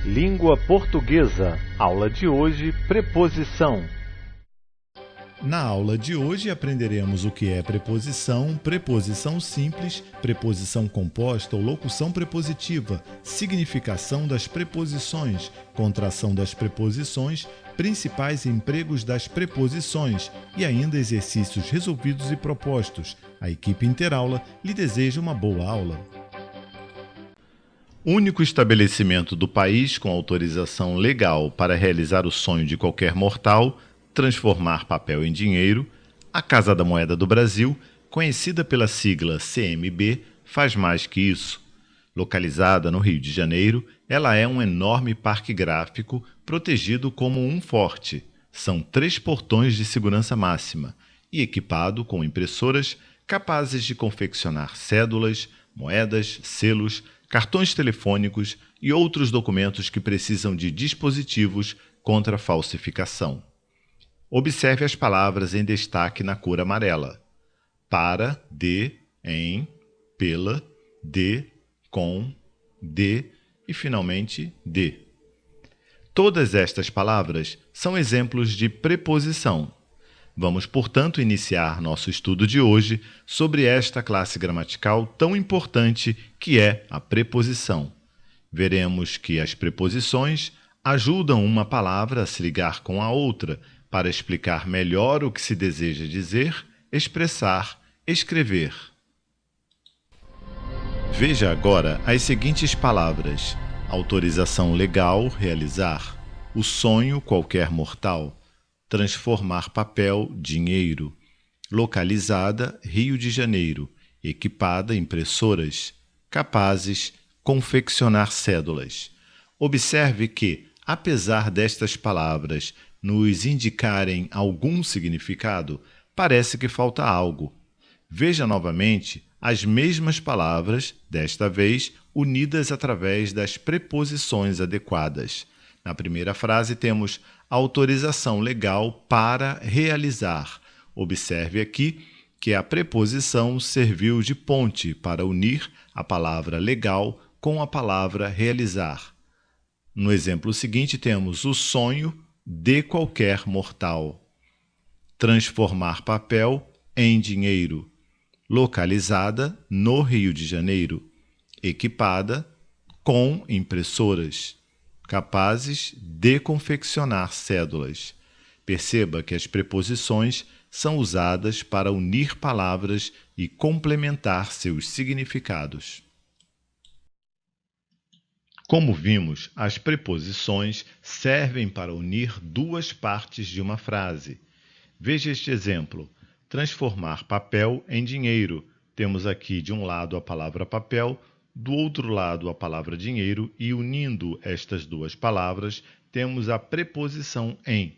Língua Portuguesa. Aula de hoje, preposição. Na aula de hoje aprenderemos o que é preposição, preposição simples, preposição composta ou locução prepositiva, significação das preposições, contração das preposições, principais empregos das preposições e ainda exercícios resolvidos e propostos. A equipe Interaula lhe deseja uma boa aula. Único estabelecimento do país com autorização legal para realizar o sonho de qualquer mortal, transformar papel em dinheiro, a Casa da Moeda do Brasil, conhecida pela sigla CMB, faz mais que isso. Localizada no Rio de Janeiro, ela é um enorme parque gráfico protegido como um forte. São 3 portões de segurança máxima e equipado com impressoras capazes de confeccionar cédulas, moedas, selos, cartões telefônicos e outros documentos que precisam de dispositivos contra falsificação. Observe as palavras em destaque na cor amarela: para, de, em, pela, de, com, de e, finalmente, de. Todas estas palavras são exemplos de preposição. Vamos, portanto, iniciar nosso estudo de hoje sobre esta classe gramatical tão importante que é a preposição. Veremos que as preposições ajudam uma palavra a se ligar com a outra para explicar melhor o que se deseja dizer, expressar, escrever. Veja agora as seguintes palavras: autorização legal, realizar; o sonho, qualquer mortal; transformar papel, dinheiro; localizada, Rio de Janeiro; equipada, impressoras; capazes, confeccionar cédulas. Observe que, apesar destas palavras nos indicarem algum significado, parece que falta algo. Veja novamente as mesmas palavras, desta vez unidas através das preposições adequadas. Na primeira frase temos autorização legal para realizar. Observe aqui que a preposição serviu de ponte para unir a palavra legal com a palavra realizar. No exemplo seguinte temos o sonho de qualquer mortal; transformar papel em dinheiro; localizada no Rio de Janeiro; equipada com impressoras; capazes de confeccionar cédulas. Perceba que as preposições são usadas para unir palavras e complementar seus significados. Como vimos, as preposições servem para unir 2 partes de uma frase. Veja este exemplo: transformar papel em dinheiro. Temos aqui de um lado a palavra papel, do outro lado a palavra dinheiro, e unindo estas 2 palavras, temos a preposição em.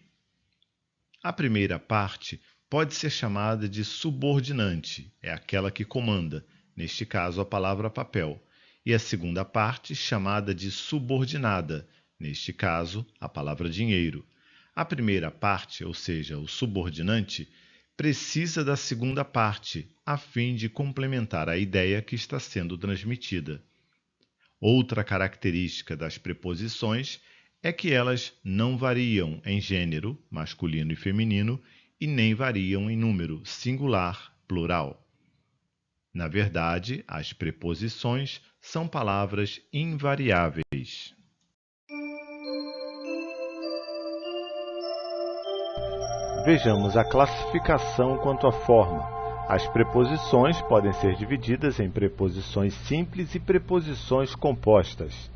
A primeira parte pode ser chamada de subordinante, é aquela que comanda, neste caso a palavra papel. E a segunda parte chamada de subordinada, neste caso a palavra dinheiro. A primeira parte, ou seja, o subordinante, precisa da segunda parte, a fim de complementar a ideia que está sendo transmitida. Outra característica das preposições é que elas não variam em gênero, masculino e feminino, e nem variam em número, singular, plural. Na verdade, as preposições são palavras invariáveis. Vejamos a classificação quanto à forma. As preposições podem ser divididas em preposições simples e preposições compostas.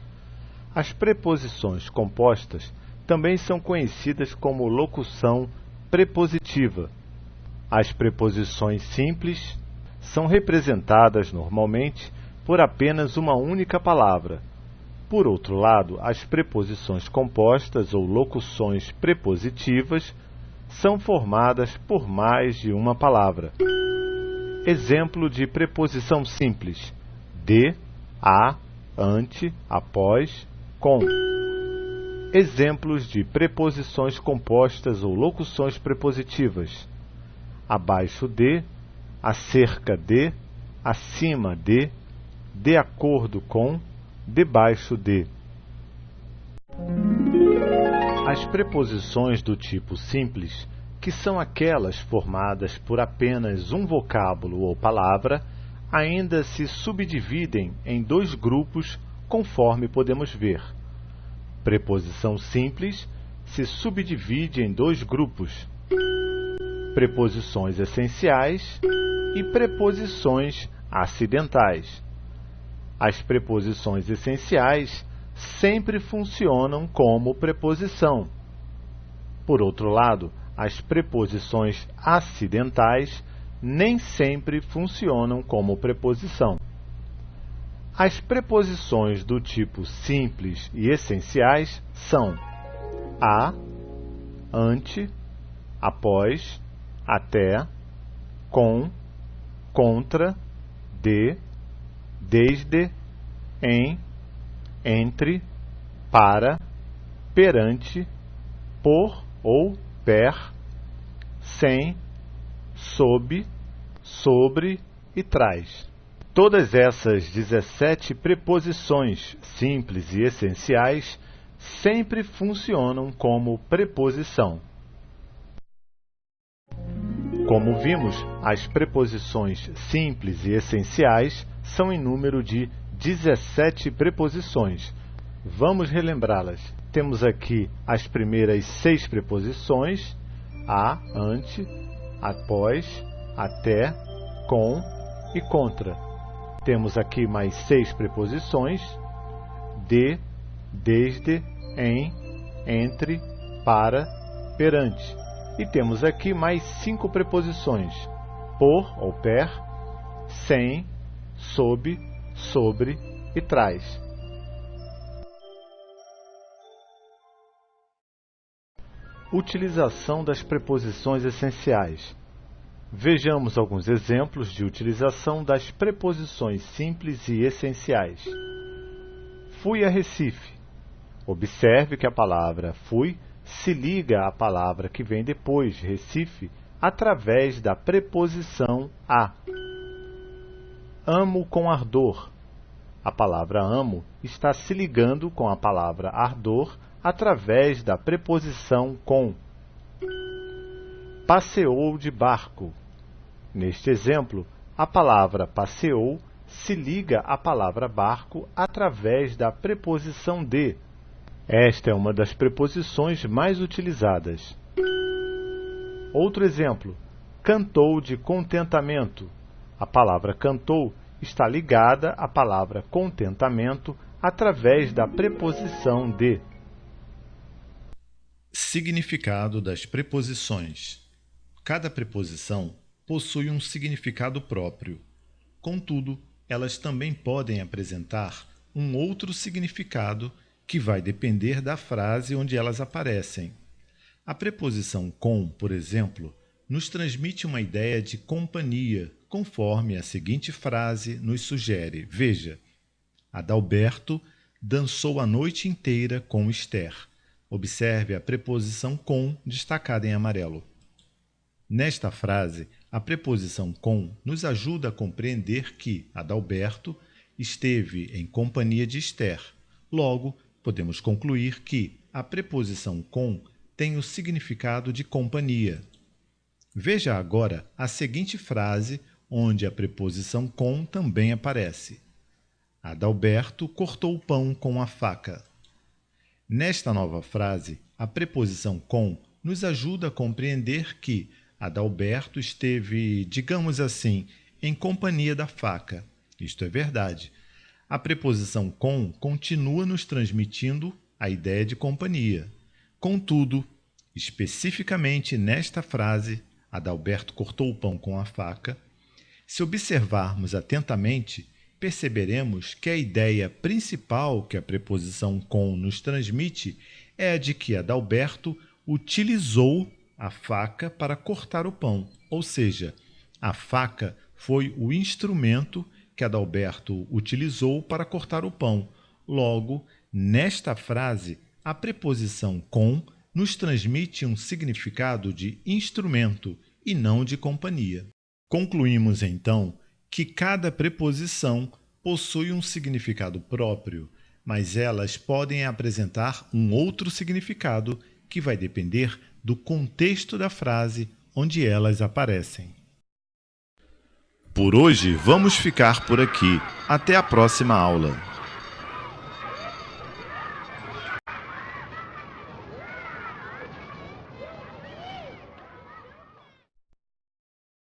As preposições compostas também são conhecidas como locução prepositiva. As preposições simples são representadas normalmente por apenas uma única palavra. Por outro lado, as preposições compostas ou locuções prepositivas são formadas por mais de uma palavra. Exemplo de preposição simples: de, a, ante, após, com. Exemplos de preposições compostas ou locuções prepositivas: abaixo de, acerca de, acima de acordo com, debaixo de. As preposições do tipo simples, que são aquelas formadas por apenas um vocábulo ou palavra, ainda se subdividem em dois grupos, conforme podemos ver. Preposição simples se subdivide em dois grupos: preposições essenciais e preposições acidentais. As preposições essenciais sempre funcionam como preposição. Por outro lado, as preposições acidentais nem sempre funcionam como preposição. As preposições do tipo simples e essenciais são a, ante, após, até, com, contra, de, desde, em, entre, para, perante, por ou per, sem, sob, sobre e traz. Todas essas 17 preposições simples e essenciais sempre funcionam como preposição. Como vimos, as preposições simples e essenciais são em número de 17 preposições. Vamos relembrá-las. Temos aqui as primeiras 6 preposições: a, ante, após, até, com e contra. Temos aqui mais 6 preposições: de, desde, em, entre, para, perante. E temos aqui mais 5 preposições: por ou per, sem, sob, sobre e traz. Utilização das preposições essenciais. Vejamos alguns exemplos de utilização das preposições simples e essenciais. Fui a Recife. Observe que a palavra fui se liga à palavra que vem depois, Recife, através da preposição a. Amo com ardor. A palavra amo está se ligando com a palavra ardor através da preposição com. Passeou de barco. Neste exemplo, a palavra passeou se liga à palavra barco através da preposição de. Esta é uma das preposições mais utilizadas. Outro exemplo: cantou de contentamento. A palavra cantou está ligada à palavra contentamento através da preposição de. Significado das preposições. Cada preposição possui um significado próprio. Contudo, elas também podem apresentar um outro significado que vai depender da frase onde elas aparecem. A preposição com, por exemplo, nos transmite uma ideia de companhia, conforme a seguinte frase nos sugere. Veja: Adalberto dançou a noite inteira com Esther. Observe a preposição com destacada em amarelo. Nesta frase, a preposição com nos ajuda a compreender que Adalberto esteve em companhia de Esther. Logo, podemos concluir que a preposição com tem o significado de companhia. Veja agora a seguinte frase, onde a preposição com também aparece. Adalberto cortou o pão com a faca. Nesta nova frase, a preposição com nos ajuda a compreender que Adalberto esteve, digamos assim, em companhia da faca. Isto é verdade. A preposição com continua nos transmitindo a ideia de companhia. Contudo, especificamente nesta frase, Adalberto cortou o pão com a faca, se observarmos atentamente, perceberemos que a ideia principal que a preposição com nos transmite é a de que Adalberto utilizou a faca para cortar o pão, ou seja, a faca foi o instrumento que Adalberto utilizou para cortar o pão. Logo, nesta frase, a preposição com nos transmite um significado de instrumento e não de companhia. Concluímos, então, que cada preposição possui um significado próprio, mas elas podem apresentar um outro significado que vai depender do contexto da frase onde elas aparecem. Por hoje, vamos ficar por aqui. Até a próxima aula!